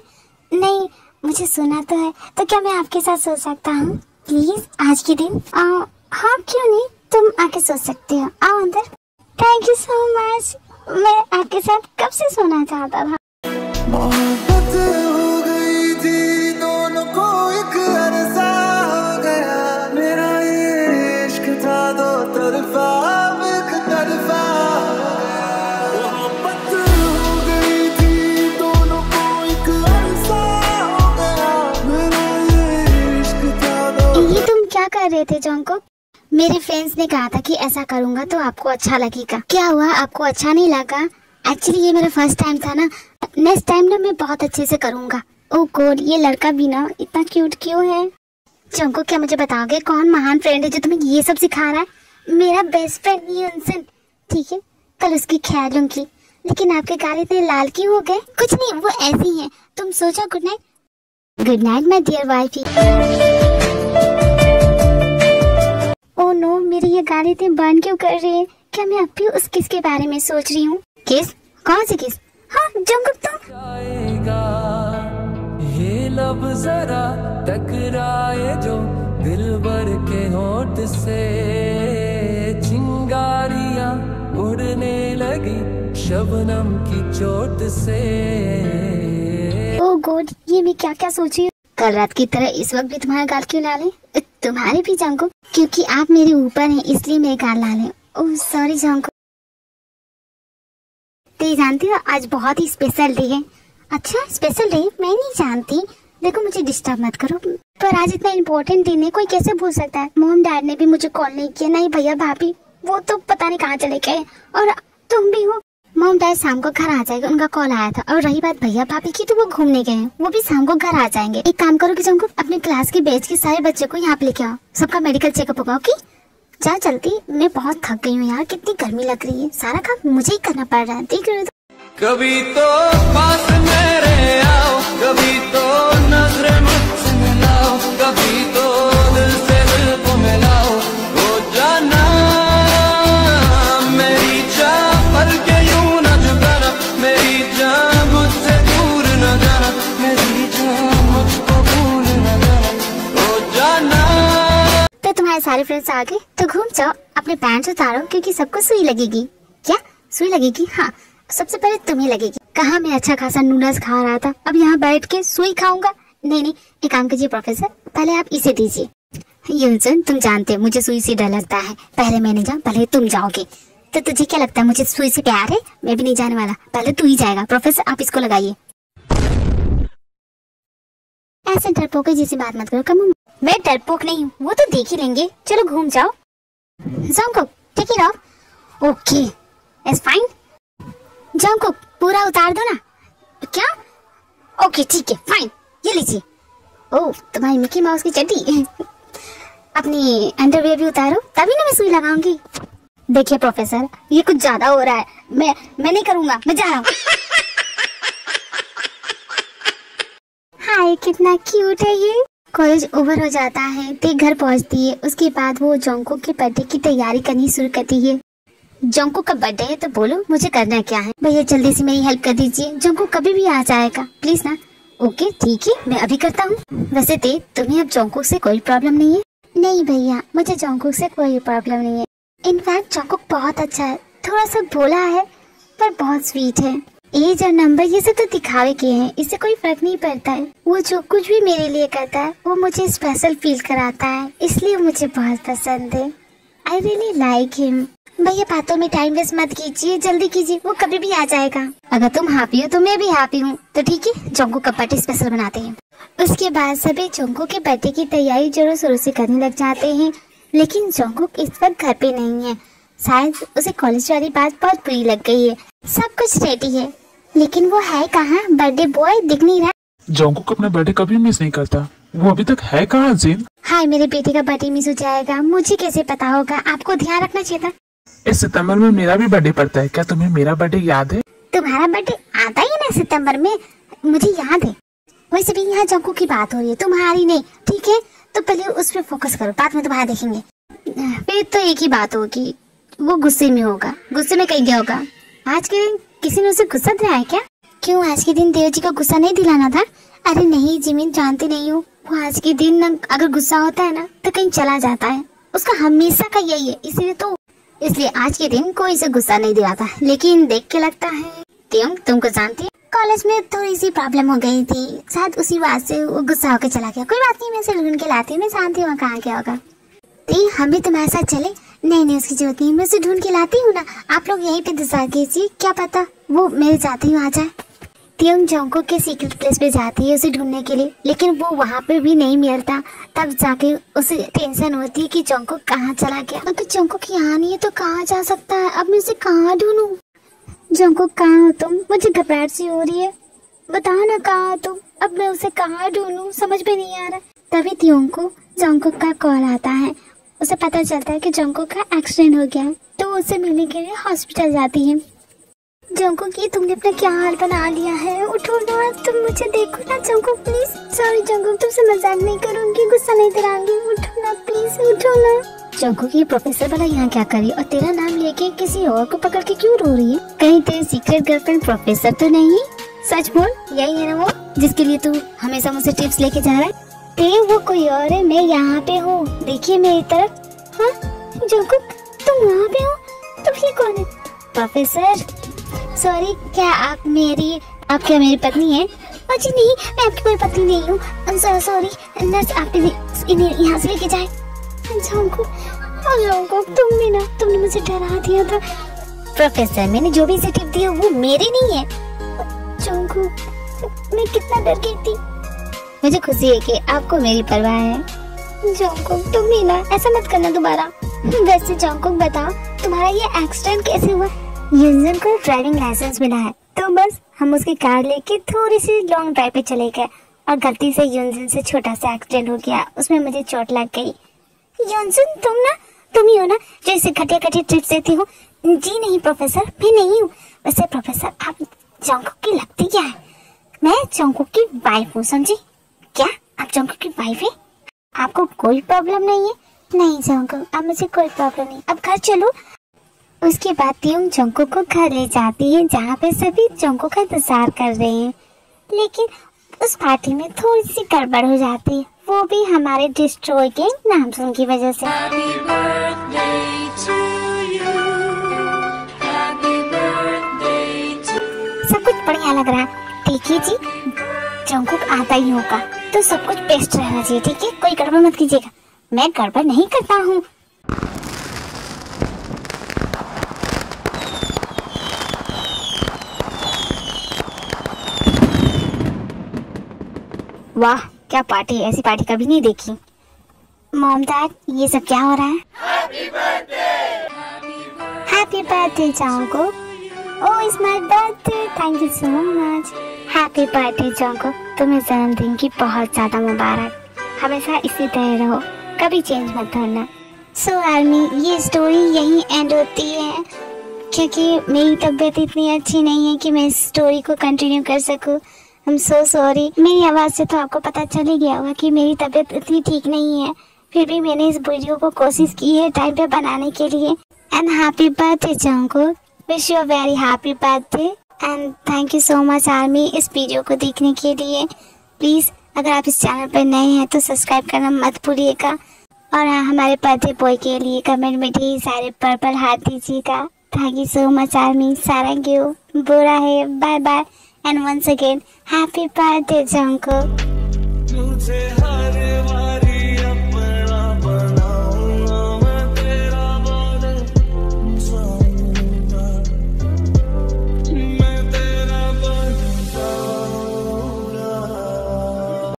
नहीं, मुझे सोना तो है, तो क्या मैं आपके साथ सो सकता हूँ प्लीज आज के दिन? हाँ क्यों नहीं, तुम आके सो सकते हो, आओ अंदर। थैंक यू सो मच, मैं आपके साथ कब से सोना चाहता था। मोहब्बत हो गई थी दोनों को, एक अरसा हो गया। मेरा ये इश्क था दो तरफा, एक तरफा हो गया। मोहब्बत हो गई थी दोनों को, एक अरसा हो गया। मेरा ये इश्क था दो। ये तुम क्या कर रहे थे जंकुक? मेरे फ्रेंड्स ने कहा था कि ऐसा करूंगा तो आपको अच्छा लगेगा। क्या हुआ, आपको अच्छा नहीं लगा? एक्चुअली ये मेरा फर्स्ट टाइम था ना, नेक्स्ट टाइम ना मैं बहुत अच्छे से करूंगा। ओह गॉड, ये लड़का भी ना इतना क्यूट क्यों है? जंकुक क्या मुझे बताओगे कौन महान फ्रेंड है जो तुम्हें ये सब सिखा रहा है? मेरा बेस्ट फ्रेंड यूनसन। ठीक है, कल उसकी ख्याल लूंगी, लेकिन आपके गाल इतने लाल क्यों हो गए? कुछ नहीं, वो ऐसी हैं। तुम सो जाओ, good night. Good night my dear wifey. Oh no, मेरी ये गाड़ी इतनी बर्न क्यों कर रही है? क्या मैं अब भी उस किस के बारे में सोच रही हूँ? किस? कौन सी किस? हाँ जंकुक तुम। जाएगा ये लब जरा टकराए जो दिल भर के होठ से, चिंगारियां उड़ने लगी शबनम की चोट से। ओह गॉड, ये मैं क्या क्या सोच रही हूँ? कल रात की तरह इस वक्त भी तुम्हारा गाल क्यों लाल है? तुम्हारे भी जंकुक, क्योंकि आप मेरे ऊपर हैं इसलिए मेरे गाल लाल है। Oh sorry Jungkook. तो जानती हो आज बहुत ही स्पेशल डे है। अच्छा स्पेशल डे? मैं नहीं जानती। देखो मुझे डिस्टर्ब मत करो, पर आज इतना इम्पोर्टेंट दिन है, कोई कैसे भूल सकता है? मॉम डैड ने भी मुझे कॉल नहीं किया, नहीं भैया भाभी, वो तो पता नहीं कहाँ चले गए, और तुम भी हो। मॉम डैड शाम को घर आ जाएंगे, उनका कॉल आया था। और रही बात भैया भाभी की, तो वो घूमने गए हैं, वो भी शाम को घर आ जाएंगे। एक काम करो कि तुमको अपने क्लास के बैच के सारे बच्चे को यहाँ पे लेके आओ, सबका मेडिकल चेकअप होगा। ओके जा जल्दी, मैं बहुत थक गई हूँ यार, कितनी गर्मी लग रही है, सारा काम मुझे ही करना पड़ रहा है। देख रहे हो? कभी तो पास मेरे आओ, कभी तो नजरें मुझसे मिलाओ, कभी तो दिल से दिल को मिलाओ। हो जाना मेरी जान, पर के यूं न जुगाना, मेरी जान मुझसे दूर न जाना, मेरी जान मुझको भूल न जाना। हो जाना। तो तुम्हारे सारे फ्रेंड्स आ गए, तो घूम जाओ, अपने पैंट्स उतारो क्योंकि सबको सुई लगेगी। क्या सुई लगेगी? हाँ सबसे पहले तुम्हें लगेगी। कहाँ मैं अच्छा खासा नूडल्स खा रहा था, अब यहाँ बैठ के सुई खाऊंगा? नहीं नहीं, एक काम कीजिए प्रोफेसर, पहले आप इसे दीजिए। यूनसन तुम जानते हो मुझे सुई से डर लगता है, पहले मैं नहीं जाऊँ, पहले तुम जाओगे। तो तुझे क्या लगता है मुझे सुई से प्यार है? मैं भी नहीं जाने वाला, पहले तू ही जाएगा। प्रोफेसर आप इसको लगाइए। ऐसे डरपोक जैसी बात मत करो। कम मैं डरपोक नहीं हूँ, वो तो देख ही लेंगे। चलो घूम जाओ। Jungkook take it off. Okay it's fine. Jungkook पूरा उतार दो ना। क्या? ओके ठीक है फाइन, ये लीजिए। ओह तुम्हारी मिकी माउस की चड्डी। अपनी अंडरवियर भी उतारो, तभी ना मैं सुई लगाऊंगी। देखिए प्रोफेसर ये कुछ ज्यादा हो रहा है, मैं नहीं करूंगा, मैं जा रहा हूँ। हाय कितना क्यूट है ये। कॉलेज ओवर हो जाता है, ते घर पहुंचती है, उसके बाद वो जंकुक के बर्थडे की तैयारी करनी शुरू करती है। जंकुक का बर्थडे है तो बोलो मुझे करना क्या है? भैया जल्दी से मेरी हेल्प कर दीजिए, जंकुक कभी भी आ जाएगा प्लीज ना। ओके ठीक है मैं अभी करता हूँ। वैसे ते तुम्हें अब जंकुक से कोई प्रॉब्लम नहीं है? नहीं भैया मुझे जंकुक से कोई प्रॉब्लम नहीं है। इनफैक्ट जंकुक बहुत अच्छा है, थोड़ा सा भोला है पर बहुत स्वीट है। एज और नंबर ये सब तो दिखावे के हैं, इससे कोई फर्क नहीं पड़ता है। वो जो कुछ भी मेरे लिए करता है वो मुझे स्पेशल फील कराता है, इसलिए मुझे बहुत पसंद है। I really like him. भैया बातों में टाइम वेस्ट मत कीजिए, जल्दी कीजिए, वो कभी भी आ जाएगा। अगर तुम हैप्पी हो तो मैं भी हैप्पी हूँ, तो ठीक है जंकुक का बर्थडे स्पेशल बनाते हैं। उसके बाद सभी जंगकुक के बर्थडे की तैयारी जोरों शोरों से करने लग जाते हैं। लेकिन जंगकुक इस वक्त घर पे नहीं है। शायद उसे कॉलेज वाली बात बहुत बुरी लग गई है। सब कुछ रेडी है, लेकिन वो है कहाँ? बर्थडे बॉय दिख नहीं रहा। जंगकुक अपना बर्थडे कभी मिस नहीं करता, वो अभी तक है कहाँ जिन? हाय, मेरे बेटे का बर्थडे मिस हो जाएगा, मुझे कैसे पता होगा? आपको ध्यान रखना चाहिए था। इस सितंबर में मेरा भी बर्थडे पड़ता है, क्या तुम्हें मेरा बर्थडे याद है? तुम्हारा बर्थडे आता ही ना सितंबर में, मुझे याद है। वैसे भी यहाँ जंगकुक की बात हो रही है, तुम्हारी नहीं, ठीक है? तो पहले उस पर फोकस करो, बाद में तुम्हारा देखेंगे। फिर तो एक ही बात होगी, वो गुस्से में होगा। गुस्से में कहीं गया होगा। आज के दिन किसी ने उसे गुस्सा दिलाया क्या? क्यों आज के दिन देव जी को गुस्सा नहीं दिलाना था? अरे नहीं जिमिन, जानती नहीं हूँ, वो आज के दिन अगर गुस्सा होता है ना तो कहीं चला जाता है। उसका हमेशा का यही है, इसलिए आज के दिन कोई से गुस्सा नहीं दिलाता। लेकिन देख के लगता है तुमको जानती है, कॉलेज में थोड़ी सी प्रॉब्लम हो गई थी, शायद उसी बात से वो गुस्सा होकर चला गया। कोई बात नहीं, मैं उसे ढूंढ के लाती हूँ, मैं जानती हूँ कहाँ क्या होगा। हम भी तुम्हारे साथ चले? नहीं, उसकी जरूरत नहीं, मैं उसे ढूंढ के लाती हूँ ना। आप लोग यहीं पे इंतजार कीजिए, क्या पता वो मेरे जाते ही आ जाए। तियोंग जंगकुक के सीक्रेट प्लेस पे जाती है उसे ढूंढने के लिए, लेकिन वो वहाँ पे भी नहीं मिलता। तब जाके उसे टेंशन होती है कि जंगकुक कहाँ चला गया। अगर जंगकुक यहाँ नहीं है तो कहाँ जा सकता है? अब मैं उसे कहाँ ढूंढूं? जंगकुक कहाँ हो तुम? मुझे घबराहट सी हो रही है, बताओ ना कहाँ हो तुम? अब मैं उसे कहाँ ढूंढूं, समझ में नहीं आ रहा। तभी तियोंग को जंगकुक का कॉल आता है। उसे पता चलता है कि जंगकुक का एक्सीडेंट हो गया है, तो उसे मिलने के लिए हॉस्पिटल जाती है। जंगकुक, ये तुमने अपना क्या हाल बना लिया है? उठो ना, तुम मुझे देखो ना जंगकुक, प्लीज। सॉरी जंगकुक, तुमसे मजाक नहीं करूंगी, गुस्सा नहीं दिलाऊंगी, उठो ना प्लीज, उठो ना। जंगकुक, ये प्रोफेसर वाला यहाँ क्या करी और तेरा नाम लेके किसी और को पकड़ के क्यों रो रही है? कहीं तेरी सीक्रेट गर्लफ्रेंड प्रोफेसर तो नहीं? सच बोल, यही है ना वो जिसके लिए तू हमेशा मुझसे टिप्स लेके जा रहा है? वो कोई और है, मैं यहाँ पे हूँ, देखिए मेरी तरफ। हाँ जंगकुक, तुम वहाँ पे हो? तो ये कौन है? प्रोफेसर, सॉरी, क्या आप क्या मेरी पत्नी है? जी नहीं, मैं आपकी कोई पत्नी नहीं हूँ। सॉरी नर्स, आप इन्हें यहाँ से लेके जाए। जंगकुक, तुमने मुझे डरा दिया था। प्रोफेसर, मैंने जो भी इसे टिप दी वो मेरी नहीं है। जंगकुक, मैं कितना डर गई थी। मुझे खुशी है कि आपको मेरी परवाह है। जंगकुक, तुम भी ना ऐसा मत करना दोबारा। वैसे जंगकुक बताओ, तुम्हारा ये एक्सीडेंट कैसे हुआ? युनजुन को ड्राइविंग लाइसेंस मिला है, तो बस हम उसकी कार लेके थोड़ी सी लॉन्ग ड्राइव पे चले गए और गलती से युनजुन से छोटा सा एक्सीडेंट हो गया, उसमें मुझे चोट लग गई। युनजुन, तुम ही हो ना जो इसे घटिया टिप्स देती हो? जी नहीं प्रोफेसर, मैं नहीं हूँ। वैसे प्रोफेसर, आप जंगकुक की लगती क्या है? मैं जंगकुक की वाइफ हूँ, समझी? क्या आप जंगकुक की वाइफ है? आपको कोई प्रॉब्लम नहीं है? नहीं जंगकुक, अब मुझे कोई प्रॉब्लम नहीं, अब घर चलो। उसके बाद तियोंग जंगकुक को घर ले जाती है, जहाँ पे सभी जंगकुक का इंतजार कर रहे हैं। लेकिन उस पार्टी में थोड़ी सी गड़बड़ हो जाती है, वो भी हमारे डिस्ट्रॉय के नामसुन की वजह से। सब कुछ बढ़िया लग रहा है, देखिए जी, जंगकुक आता ही होगा तो सब कुछ बेस्ट रहना चाहिए, ठीक है? कोई गड़बड़ मत कीजिएगा, मैं गड़बड़ नहीं करता हूँ। वाह क्या पार्टी, ऐसी पार्टी कभी नहीं देखी। मॉम डैड, ये सब क्या हो रहा है? Happy birthday Jungkook. Oh it's my birthday, thank you so much. Happy birthday Jungkook, तुम्हें जन्मदिन की बहुत ज्यादा मुबारक, हमेशा इसी तरह रहो, कभी चेंज मत करना। सो आर्मी, ये स्टोरी यहीं एंड होती है क्योंकि मेरी तबीयत इतनी अच्छी नहीं है कि मैं इस स्टोरी को कंटिन्यू कर सकूं। I'm so sorry। मेरी आवाज़ से तो आपको पता चल ही गया होगा कि मेरी तबीयत इतनी ठीक नहीं है, फिर भी मैंने इस वीडियो को कोशिश की है टाइम पे बनाने के लिए। And happy birthday Jungkook, wish you very happy birthday and thank you so much army इस वीडियो को देखने के लिए। प्लीज़ अगर आप इस चैनल पर नए हैं तो सब्सक्राइब करना मत भूलिएगा, और हाँ, हमारे बर्थडे बॉय के लिए कमेंट में ढेर सारे पर्पल हार्ट दीजिएगा। Thank you so much army, सारंग यू, बुरा है, bye bye, and once again happy birthday Jungkook।